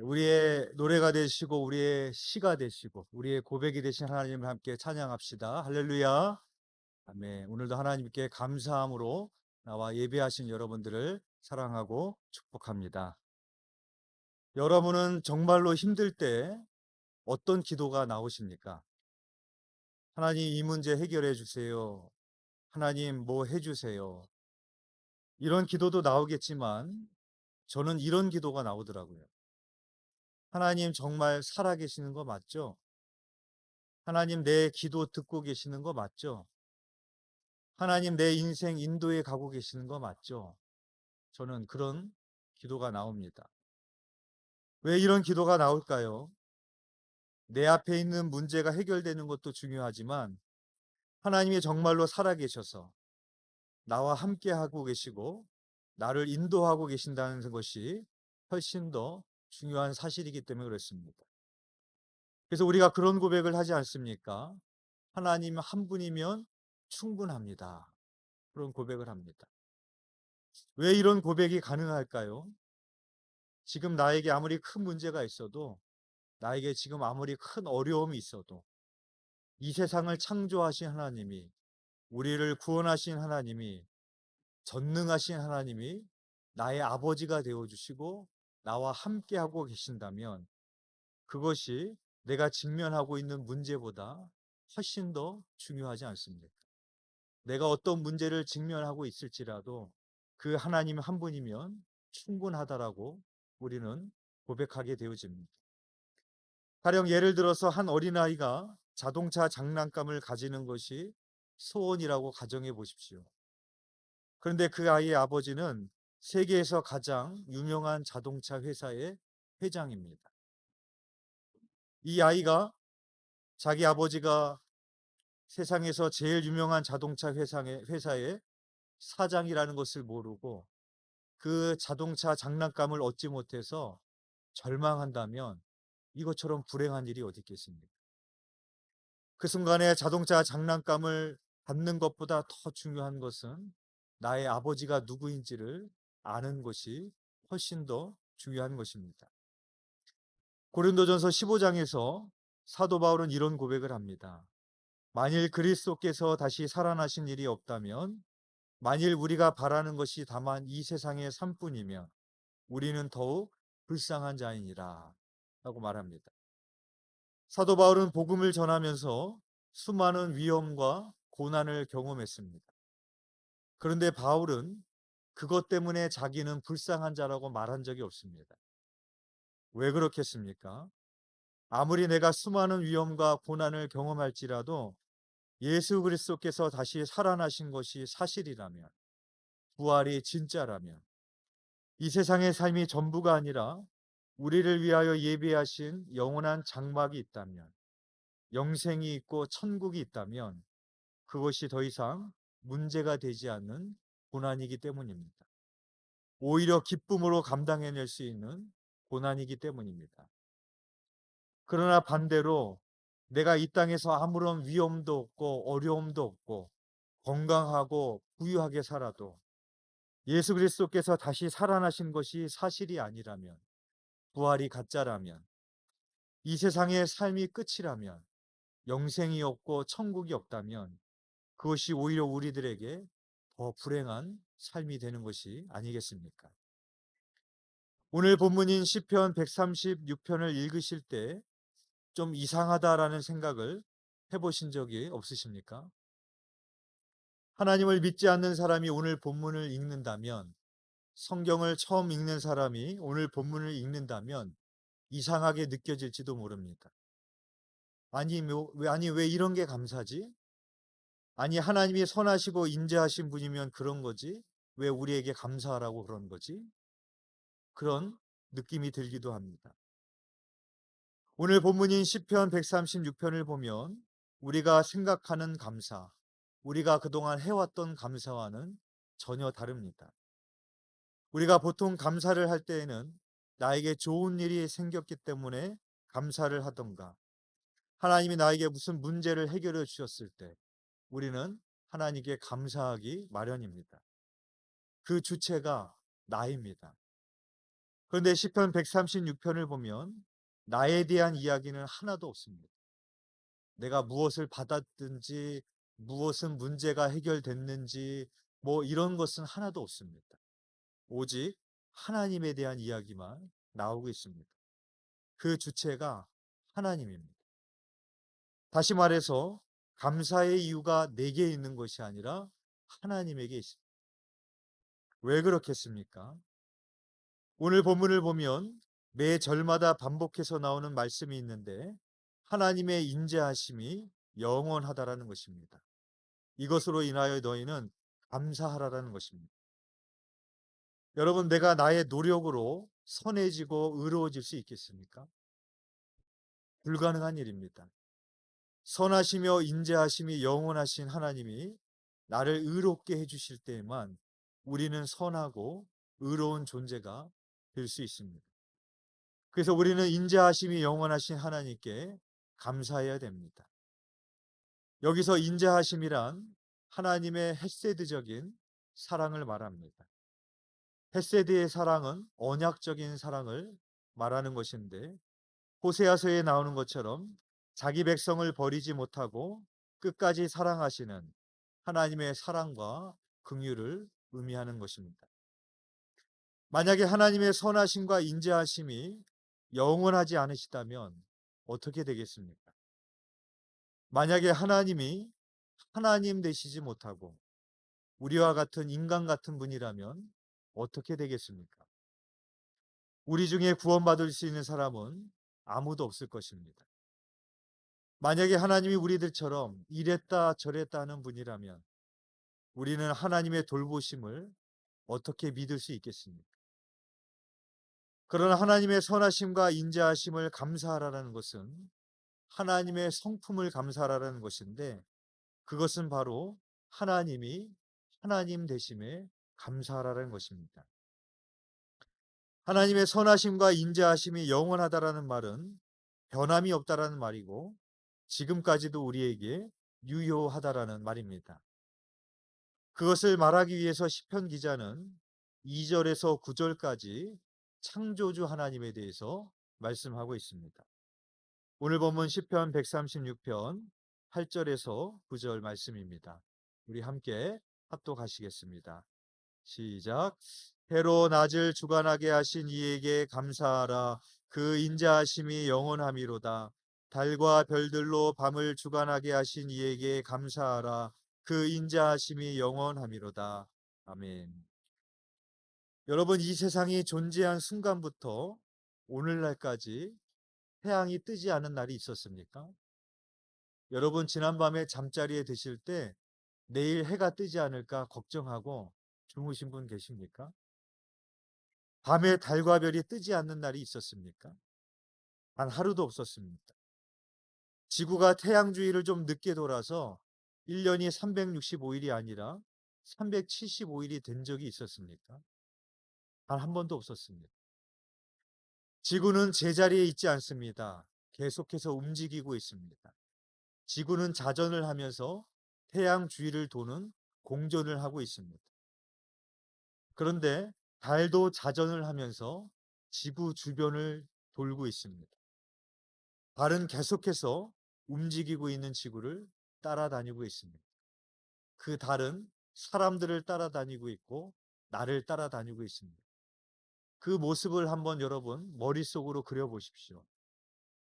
우리의 노래가 되시고 우리의 시가 되시고 우리의 고백이 되신 하나님을 함께 찬양합시다. 할렐루야. 아멘. 오늘도 하나님께 감사함으로 나와 예배하신 여러분들을 사랑하고 축복합니다. 여러분은 정말로 힘들 때 어떤 기도가 나오십니까? 하나님, 이 문제 해결해 주세요. 하나님, 뭐 해 주세요. 이런 기도도 나오겠지만 저는 이런 기도가 나오더라고요. 하나님, 정말 살아계시는 거 맞죠? 하나님, 내 기도 듣고 계시는 거 맞죠? 하나님, 내 인생 인도에 가고 계시는 거 맞죠? 저는 그런 기도가 나옵니다. 왜 이런 기도가 나올까요? 내 앞에 있는 문제가 해결되는 것도 중요하지만 하나님이 정말로 살아계셔서 나와 함께 하고 계시고 나를 인도하고 계신다는 것이 훨씬 더 중요한 사실이기 때문에 그렇습니다. 그래서 우리가 그런 고백을 하지 않습니까? 하나님 한 분이면 충분합니다. 그런 고백을 합니다. 왜 이런 고백이 가능할까요? 지금 나에게 아무리 큰 문제가 있어도, 나에게 지금 아무리 큰 어려움이 있어도, 이 세상을 창조하신 하나님이, 우리를 구원하신 하나님이, 전능하신 하나님이 나의 아버지가 되어주시고 나와 함께하고 계신다면 그것이 내가 직면하고 있는 문제보다 훨씬 더 중요하지 않습니까? 내가 어떤 문제를 직면하고 있을지라도 그 하나님 한 분이면 충분하다라고 우리는 고백하게 되어집니다. 가령 예를 들어서 한 어린아이가 자동차 장난감을 가지는 것이 소원이라고 가정해 보십시오. 그런데 그 아이의 아버지는 세계에서 가장 유명한 자동차 회사의 회장입니다. 이 아이가 자기 아버지가 세상에서 제일 유명한 자동차 회사의 사장이라는 것을 모르고 그 자동차 장난감을 얻지 못해서 절망한다면 이것처럼 불행한 일이 어디 있겠습니까? 그 순간에 자동차 장난감을 받는 것보다 더 중요한 것은 나의 아버지가 누구인지를 아는 것이 훨씬 더 중요한 것입니다. 고린도전서 15장에서 사도 바울은 이런 고백을 합니다. 만일 그리스도께서 다시 살아나신 일이 없다면, 만일 우리가 바라는 것이 다만 이 세상의 삶뿐이면 우리는 더욱 불쌍한 자이니라 라고 말합니다. 사도 바울은 복음을 전하면서 수많은 위험과 고난을 경험했습니다. 그런데 바울은 그것 때문에 자기는 불쌍한 자라고 말한 적이 없습니다. 왜 그렇겠습니까? 아무리 내가 수많은 위험과 고난을 경험할지라도 예수 그리스도께서 다시 살아나신 것이 사실이라면, 부활이 진짜라면, 이 세상의 삶이 전부가 아니라 우리를 위하여 예비하신 영원한 장막이 있다면, 영생이 있고 천국이 있다면 그것이 더 이상 문제가 되지 않는 고난이기 때문입니다. 오히려 기쁨으로 감당해낼 수 있는 고난이기 때문입니다. 그러나 반대로 내가 이 땅에서 아무런 위험도 없고 어려움도 없고 건강하고 부유하게 살아도 예수 그리스도께서 다시 살아나신 것이 사실이 아니라면, 부활이 가짜라면, 이 세상의 삶이 끝이라면, 영생이 없고 천국이 없다면 그것이 오히려 우리들에게 더 불행한 삶이 되는 것이 아니겠습니까? 오늘 본문인 시편 136편을 읽으실 때 좀 이상하다라는 생각을 해보신 적이 없으십니까? 하나님을 믿지 않는 사람이 오늘 본문을 읽는다면, 성경을 처음 읽는 사람이 오늘 본문을 읽는다면 이상하게 느껴질지도 모릅니다. 아니, 왜 이런 게 감사지? 아니, 하나님이 선하시고 인자하신 분이면 그런 거지? 왜 우리에게 감사하라고 그런 거지? 그런 느낌이 들기도 합니다. 오늘 본문인 시편 136편을 보면 우리가 생각하는 감사, 우리가 그동안 해왔던 감사와는 전혀 다릅니다. 우리가 보통 감사를 할 때에는 나에게 좋은 일이 생겼기 때문에 감사를 하던가, 하나님이 나에게 무슨 문제를 해결해 주셨을 때 우리는 하나님께 감사하기 마련입니다. 그 주체가 나입니다. 그런데 시편 136편을 보면 나에 대한 이야기는 하나도 없습니다. 내가 무엇을 받았든지 무엇은 문제가 해결됐는지 뭐 이런 것은 하나도 없습니다. 오직 하나님에 대한 이야기만 나오고 있습니다. 그 주체가 하나님입니다. 다시 말해서 감사의 이유가 내게 있는 것이 아니라 하나님에게 있습니다. 왜 그렇겠습니까? 오늘 본문을 보면 매 절마다 반복해서 나오는 말씀이 있는데 하나님의 인자하심이 영원하다라는 것입니다. 이것으로 인하여 너희는 감사하라라는 것입니다. 여러분, 내가 나의 노력으로 선해지고 의로워질 수 있겠습니까? 불가능한 일입니다. 선하시며 인자하심이 영원하신 하나님이 나를 의롭게 해주실 때에만 우리는 선하고 의로운 존재가 될 수 있습니다. 그래서 우리는 인자하심이 영원하신 하나님께 감사해야 됩니다. 여기서 인자하심이란 하나님의 헤세드적인 사랑을 말합니다. 헤세드의 사랑은 언약적인 사랑을 말하는 것인데 호세아서에 나오는 것처럼 자기 백성을 버리지 못하고 끝까지 사랑하시는 하나님의 사랑과 긍휼을 의미하는 것입니다. 만약에 하나님의 선하심과 인자하심이 영원하지 않으시다면 어떻게 되겠습니까? 만약에 하나님이 하나님 되시지 못하고 우리와 같은 인간 같은 분이라면 어떻게 되겠습니까? 우리 중에 구원받을 수 있는 사람은 아무도 없을 것입니다. 만약에 하나님이 우리들처럼 이랬다 저랬다 하는 분이라면 우리는 하나님의 돌보심을 어떻게 믿을 수 있겠습니까? 그러나 하나님의 선하심과 인자하심을 감사하라는 것은 하나님의 성품을 감사하라는 것인데 그것은 바로 하나님이 하나님 되심에 감사하라는 것입니다. 하나님의 선하심과 인자하심이 영원하다라는 말은 변함이 없다라는 말이고 지금까지도 우리에게 유효하다라는 말입니다. 그것을 말하기 위해서 시편 기자는 2절에서 9절까지 창조주 하나님에 대해서 말씀하고 있습니다. 오늘 본문 시편 136편 8절에서 9절 말씀입니다. 우리 함께 합독하시겠습니다. 시작. 해로 낮을 주관하게 하신 이에게 감사하라. 그 인자하심이 영원함이로다. 달과 별들로 밤을 주관하게 하신 이에게 감사하라. 그 인자하심이 영원함이로다. 아멘. 여러분, 이 세상이 존재한 순간부터 오늘날까지 태양이 뜨지 않은 날이 있었습니까? 여러분, 지난밤에 잠자리에 드실 때 내일 해가 뜨지 않을까 걱정하고 주무신 분 계십니까? 밤에 달과 별이 뜨지 않는 날이 있었습니까? 단 하루도 없었습니다. 지구가 태양 주위를 좀 늦게 돌아서 1년이 365일이 아니라 375일이 된 적이 있었습니까? 단 한 번도 없었습니다. 지구는 제자리에 있지 않습니다. 계속해서 움직이고 있습니다. 지구는 자전을 하면서 태양 주위를 도는 공전을 하고 있습니다. 그런데 달도 자전을 하면서 지구 주변을 돌고 있습니다. 달은 계속해서 움직이고 있는 지구를 따라다니고 있습니다. 그 달은 사람들을 따라다니고 있고 나를 따라다니고 있습니다. 그 모습을 한번 여러분 머릿속으로 그려보십시오.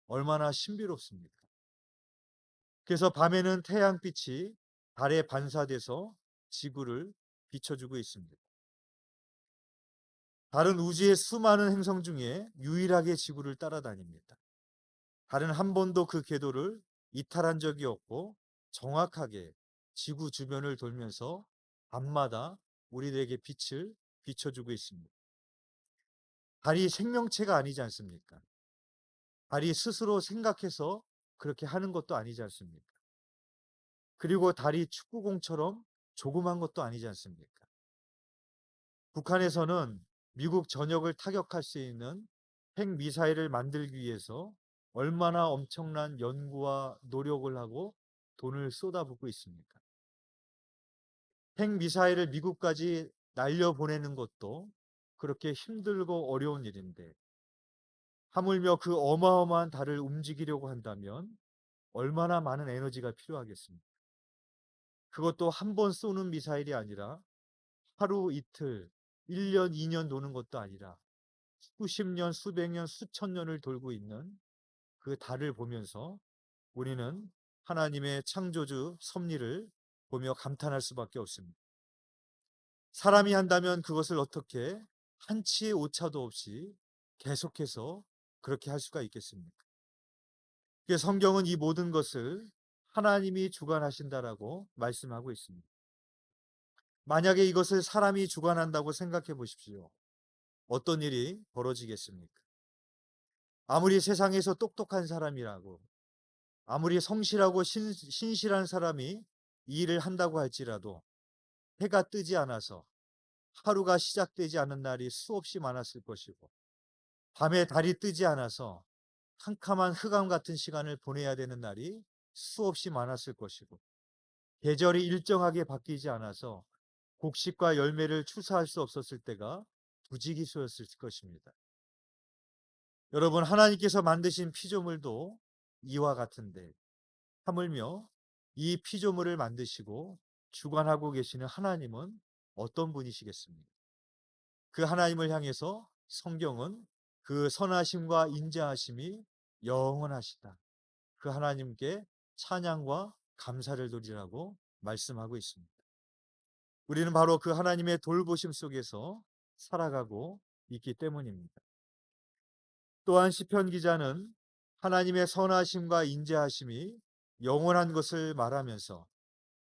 얼마나 신비롭습니까? 그래서 밤에는 태양빛이 달에 반사돼서 지구를 비춰주고 있습니다. 달은 우주의 수많은 행성 중에 유일하게 지구를 따라다닙니다. 달은 한 번도 그 궤도를 이탈한 적이 없고 정확하게 지구 주변을 돌면서 밤마다 우리들에게 빛을 비춰주고 있습니다. 달이 생명체가 아니지 않습니까? 달이 스스로 생각해서 그렇게 하는 것도 아니지 않습니까? 그리고 달이 축구공처럼 조그만 것도 아니지 않습니까? 북한에서는 미국 전역을 타격할 수 있는 핵미사일을 만들기 위해서 얼마나 엄청난 연구와 노력을 하고 돈을 쏟아붓고 있습니까? 핵미사일을 미국까지 날려보내는 것도 그렇게 힘들고 어려운 일인데 하물며 그 어마어마한 달을 움직이려고 한다면 얼마나 많은 에너지가 필요하겠습니까? 그것도 한 번 쏘는 미사일이 아니라 하루 이틀, 1년, 2년 도는 것도 아니라 수십 년, 수백 년, 수천 년을 돌고 있는 그 달을 보면서 우리는 하나님의 창조주 섭리를 보며 감탄할 수밖에 없습니다. 사람이 한다면 그것을 어떻게 한치의 오차도 없이 계속해서 그렇게 할 수가 있겠습니까? 성경은 이 모든 것을 하나님이 주관하신다라고 말씀하고 있습니다. 만약에 이것을 사람이 주관한다고 생각해 보십시오. 어떤 일이 벌어지겠습니까? 아무리 세상에서 똑똑한 사람이라고, 아무리 성실하고 신실한 사람이 이 일을 한다고 할지라도 해가 뜨지 않아서 하루가 시작되지 않은 날이 수없이 많았을 것이고, 밤에 달이 뜨지 않아서 캄캄한 흑암 같은 시간을 보내야 되는 날이 수없이 많았을 것이고, 계절이 일정하게 바뀌지 않아서 곡식과 열매를 추수할 수 없었을 때가 부지기수였을 것입니다. 여러분, 하나님께서 만드신 피조물도 이와 같은데 하물며 이 피조물을 만드시고 주관하고 계시는 하나님은 어떤 분이시겠습니까? 그 하나님을 향해서 성경은 그 선하심과 인자하심이 영원하시다, 그 하나님께 찬양과 감사를 드리라고 말씀하고 있습니다. 우리는 바로 그 하나님의 돌보심 속에서 살아가고 있기 때문입니다. 또한 시편 기자는 하나님의 선하심과 인자하심이 영원한 것을 말하면서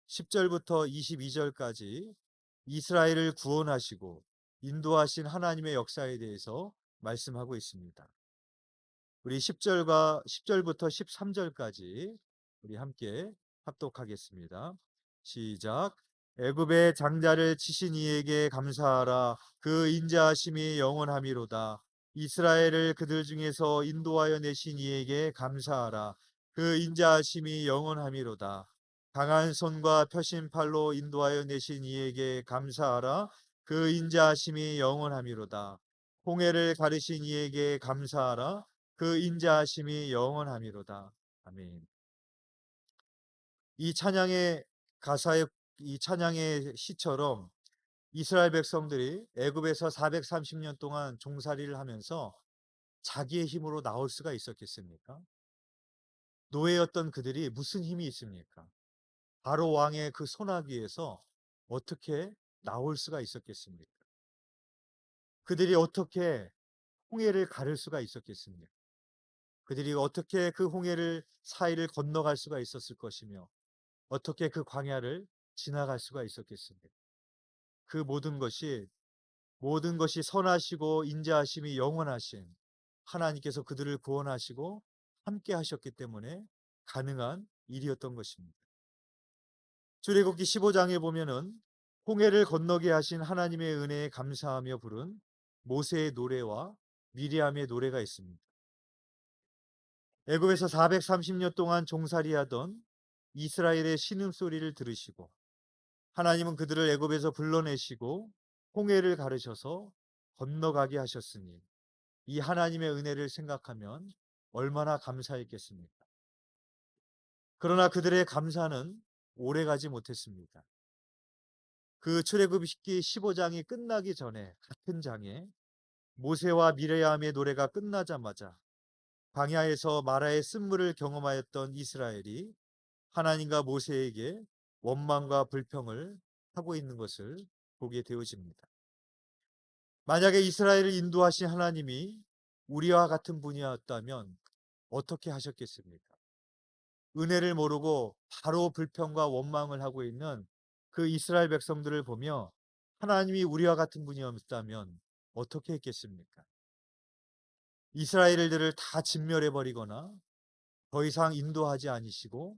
10절부터 22절까지 이스라엘을 구원하시고 인도하신 하나님의 역사에 대해서 말씀하고 있습니다. 우리 10절부터 13절까지 우리 함께 합독하겠습니다. 시작. 애굽의 장자를 치신 이에게 감사하라. 그 인자하심이 영원함이로다. 이스라엘을 그들 중에서 인도하여 내신 이에게 감사하라. 그 인자하심이 영원함이로다. 강한 손과 펴신 팔로 인도하여 내신 이에게 감사하라. 그 인자하심이 영원함이로다. 홍해를 가르신 이에게 감사하라. 그 인자하심이 영원함이로다. 아멘. 이 찬양의 가사의 이 찬양의 시처럼 이스라엘 백성들이 애굽에서 430년 동안 종살이를 하면서 자기의 힘으로 나올 수가 있었겠습니까? 노예였던 그들이 무슨 힘이 있습니까? 바로 왕의 그 손아귀에서 어떻게 나올 수가 있었겠습니까? 그들이 어떻게 홍해를 가를 수가 있었겠습니까? 그들이 어떻게 그 홍해를 사이를 건너갈 수가 있었을 것이며 어떻게 그 광야를 지나갈 수가 있었겠습니까? 그 모든 것이 선하시고 인자하심이 영원하신 하나님께서 그들을 구원하시고 함께 하셨기 때문에 가능한 일이었던 것입니다. 출애굽기 15장에 보면은 홍해를 건너게 하신 하나님의 은혜에 감사하며 부른 모세의 노래와 미리암의 노래가 있습니다. 애굽에서 430년 동안 종살이하던 이스라엘의 신음소리를 들으시고 하나님은 그들을 애굽에서 불러내시고 홍해를 가르셔서 건너가게 하셨으니 이 하나님의 은혜를 생각하면 얼마나 감사했겠습니까? 그러나 그들의 감사는 오래가지 못했습니다. 그 출애굽기 15장이 끝나기 전에 같은 장에 모세와 미레암의 노래가 끝나자마자 광야에서 마라의 쓴물을 경험하였던 이스라엘이 하나님과 모세에게 원망과 불평을 하고 있는 것을 보게 되어집니다. 만약에 이스라엘을 인도하신 하나님이 우리와 같은 분이었다면 어떻게 하셨겠습니까? 은혜를 모르고 바로 불평과 원망을 하고 있는 그 이스라엘 백성들을 보며 하나님이 우리와 같은 분이었다면 어떻게 했겠습니까? 이스라엘들을 다 진멸해 버리거나 더 이상 인도하지 않으시고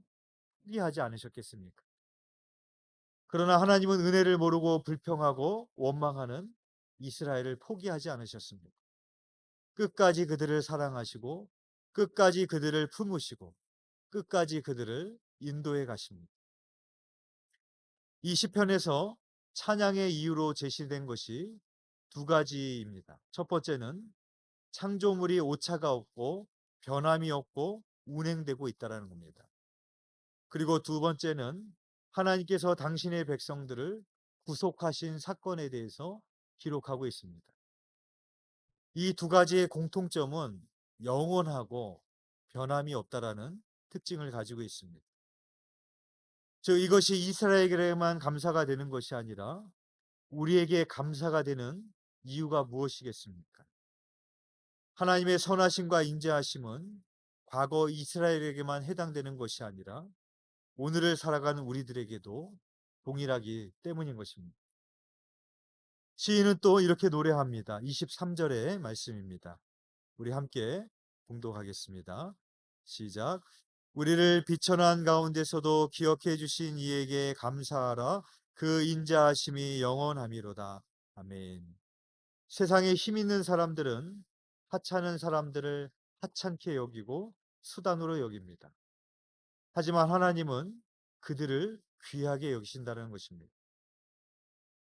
포기하지 않으셨겠습니까? 그러나 하나님은 은혜를 모르고 불평하고 원망하는 이스라엘을 포기하지 않으셨습니다. 끝까지 그들을 사랑하시고 끝까지 그들을 품으시고 끝까지 그들을 인도해 가십니다. 이 시편에서 찬양의 이유로 제시된 것이 두 가지입니다. 첫 번째는 창조물이 오차가 없고 변함이 없고 운행되고 있다는 겁니다. 그리고 두 번째는 하나님께서 당신의 백성들을 구속하신 사건에 대해서 기록하고 있습니다. 이 두 가지의 공통점은 영원하고 변함이 없다라는 특징을 가지고 있습니다. 즉 이것이 이스라엘에게만 감사가 되는 것이 아니라 우리에게 감사가 되는 이유가 무엇이겠습니까? 하나님의 선하심과 인자하심은 과거 이스라엘에게만 해당되는 것이 아니라 오늘을 살아가는 우리들에게도 동일하기 때문인 것입니다. 시인은 또 이렇게 노래합니다. 23절의 말씀입니다. 우리 함께 봉독하겠습니다. 시작. 우리를 비천한 가운데서도 기억해 주신 이에게 감사하라. 그 인자하심이 영원함이로다. 아멘. 세상에 힘 있는 사람들은 하찮은 사람들을 하찮게 여기고 수단으로 여깁니다. 하지만 하나님은 그들을 귀하게 여기신다는 것입니다.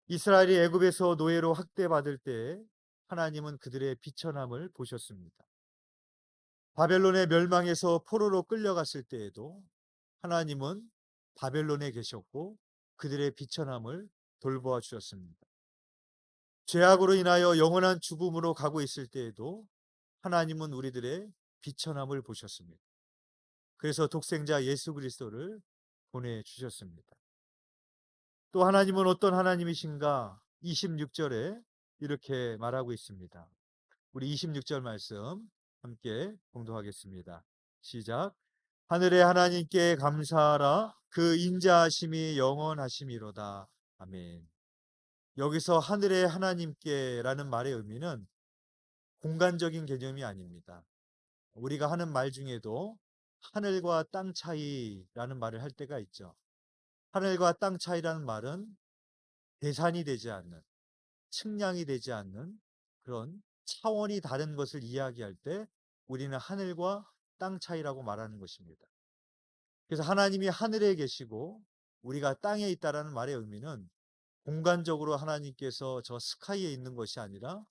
이스라엘이 애굽에서 노예로 학대받을 때 하나님은 그들의 비천함을 보셨습니다. 바벨론의 멸망에서 포로로 끌려갔을 때에도 하나님은 바벨론에 계셨고 그들의 비천함을 돌보아 주셨습니다. 죄악으로 인하여 영원한 죽음으로 가고 있을 때에도 하나님은 우리들의 비천함을 보셨습니다. 그래서 독생자 예수 그리스도를 보내주셨습니다. 또 하나님은 어떤 하나님이신가? 26절에 이렇게 말하고 있습니다. 우리 26절 말씀 함께 봉독하겠습니다. 시작. 하늘의 하나님께 감사하라. 그 인자하심이 영원하심이로다. 아멘. 여기서 하늘의 하나님께라는 말의 의미는 공간적인 개념이 아닙니다. 우리가 하는 말 중에도 하늘과 땅 차이라는 말을 할 때가 있죠. 하늘과 땅 차이라는 말은 계산이 되지 않는, 측량이 되지 않는 그런 차원이 다른 것을 이야기할 때 우리는 하늘과 땅 차이라고 말하는 것입니다. 그래서 하나님이 하늘에 계시고 우리가 땅에 있다라는 말의 의미는 공간적으로 하나님께서 저 스카이에 있는 것이 아니라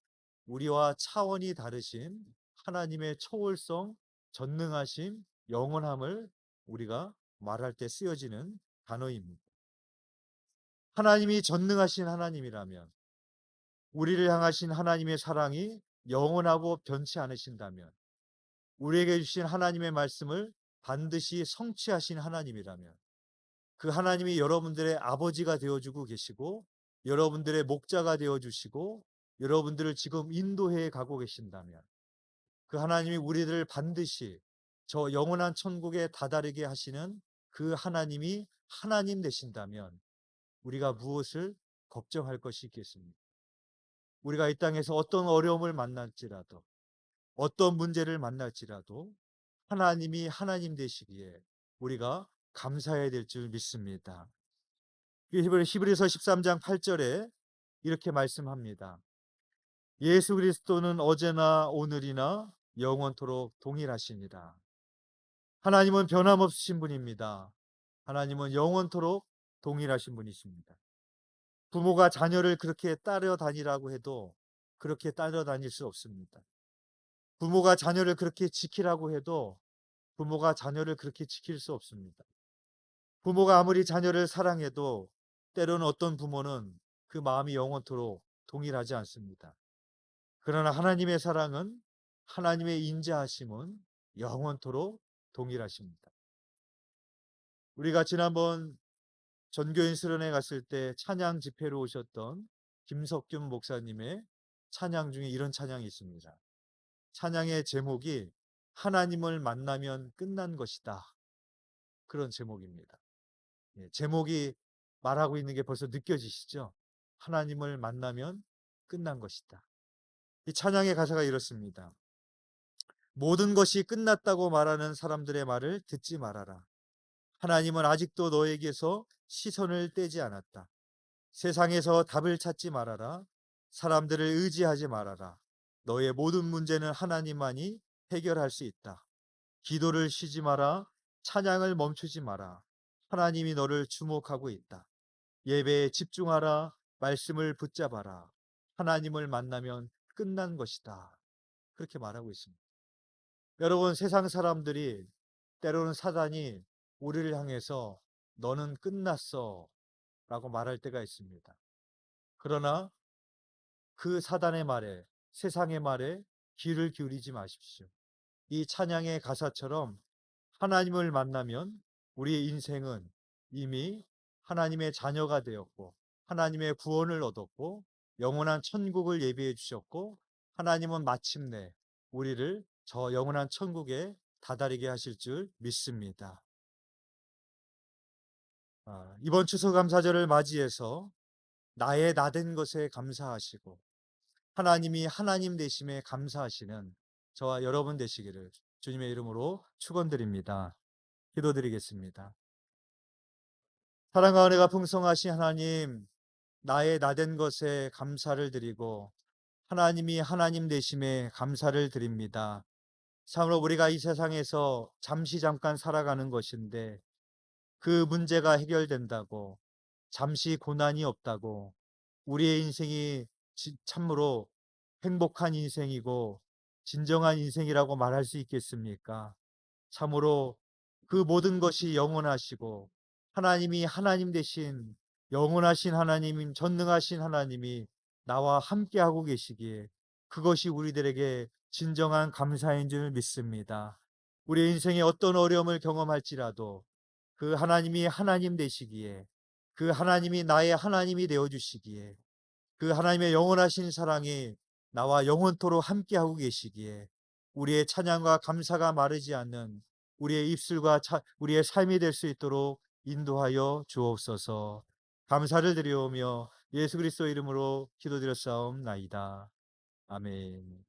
우리와 차원이 다르신 하나님의 초월성, 전능하심, 영원함을 우리가 말할 때 쓰여지는 단어입니다. 하나님이 전능하신 하나님이라면, 우리를 향하신 하나님의 사랑이 영원하고 변치 않으신다면, 우리에게 주신 하나님의 말씀을 반드시 성취하신 하나님이라면, 그 하나님이 여러분들의 아버지가 되어주고 계시고 여러분들의 목자가 되어주시고 여러분들을 지금 인도해 가고 계신다면, 그 하나님이 우리들을 반드시 저 영원한 천국에 다다르게 하시는 그 하나님이 하나님 되신다면 우리가 무엇을 걱정할 것이 있겠습니까? 우리가 이 땅에서 어떤 어려움을 만날지라도, 어떤 문제를 만날지라도 하나님이 하나님 되시기에 우리가 감사해야 될 줄 믿습니다. 히브리서 13장 8절에 이렇게 말씀합니다. 예수 그리스도는 어제나 오늘이나 영원토록 동일하십니다. 하나님은 변함없으신 분입니다. 하나님은 영원토록 동일하신 분이십니다. 부모가 자녀를 그렇게 따라다니라고 해도 그렇게 따라다닐 수 없습니다. 부모가 자녀를 그렇게 지키라고 해도 부모가 자녀를 그렇게 지킬 수 없습니다. 부모가 아무리 자녀를 사랑해도 때로는 어떤 부모는 그 마음이 영원토록 동일하지 않습니다. 그러나 하나님의 사랑은, 하나님의 인자하심은 영원토록 동일하십니다. 우리가 지난번 전교인 수련회 갔을 때 찬양 집회로 오셨던 김석균 목사님의 찬양 중에 이런 찬양이 있습니다. 찬양의 제목이 하나님을 만나면 끝난 것이다. 그런 제목입니다. 제목이 말하고 있는 게 벌써 느껴지시죠? 하나님을 만나면 끝난 것이다. 이 찬양의 가사가 이렇습니다. 모든 것이 끝났다고 말하는 사람들의 말을 듣지 말아라. 하나님은 아직도 너에게서 시선을 떼지 않았다. 세상에서 답을 찾지 말아라. 사람들을 의지하지 말아라. 너의 모든 문제는 하나님만이 해결할 수 있다. 기도를 쉬지 마라. 찬양을 멈추지 마라. 하나님이 너를 주목하고 있다. 예배에 집중하라. 말씀을 붙잡아라. 하나님을 만나면 끝난 것이다. 그렇게 말하고 있습니다. 여러분, 세상 사람들이 때로는 사단이 우리를 향해서 너는 끝났어 라고 말할 때가 있습니다. 그러나 그 사단의 말에, 세상의 말에 귀를 기울이지 마십시오. 이 찬양의 가사처럼 하나님을 만나면 우리의 인생은 이미 하나님의 자녀가 되었고 하나님의 구원을 얻었고 영원한 천국을 예비해 주셨고 하나님은 마침내 우리를 저 영원한 천국에 다다르게 하실 줄 믿습니다. 이번 추수감사절을 맞이해서 나의 나된 것에 감사하시고 하나님이 하나님 되심에 감사하시는 저와 여러분 되시기를 주님의 이름으로 축원드립니다. 기도드리겠습니다. 사랑과 은혜가 풍성하신 하나님, 나의 나된 것에 감사를 드리고 하나님이 하나님 되심에 감사를 드립니다. 참으로 우리가 이 세상에서 잠시 잠깐 살아가는 것인데 그 문제가 해결된다고, 잠시 고난이 없다고 우리의 인생이 참으로 행복한 인생이고 진정한 인생이라고 말할 수 있겠습니까? 참으로 그 모든 것이 영원하시고 하나님이 하나님 되신 영원하신 하나님, 전능하신 하나님이 나와 함께하고 계시기에 그것이 우리들에게 진정한 감사인 줄 믿습니다. 우리 인생에 어떤 어려움을 경험할지라도 그 하나님이 하나님 되시기에, 그 하나님이 나의 하나님이 되어주시기에, 그 하나님의 영원하신 사랑이 나와 영원토록 함께하고 계시기에 우리의 찬양과 감사가 마르지 않는 우리의 입술과 우리의 삶이 될 수 있도록 인도하여 주옵소서. 감사를 드리오며 예수 그리스도 이름으로 기도드렸사옵나이다. 아멘.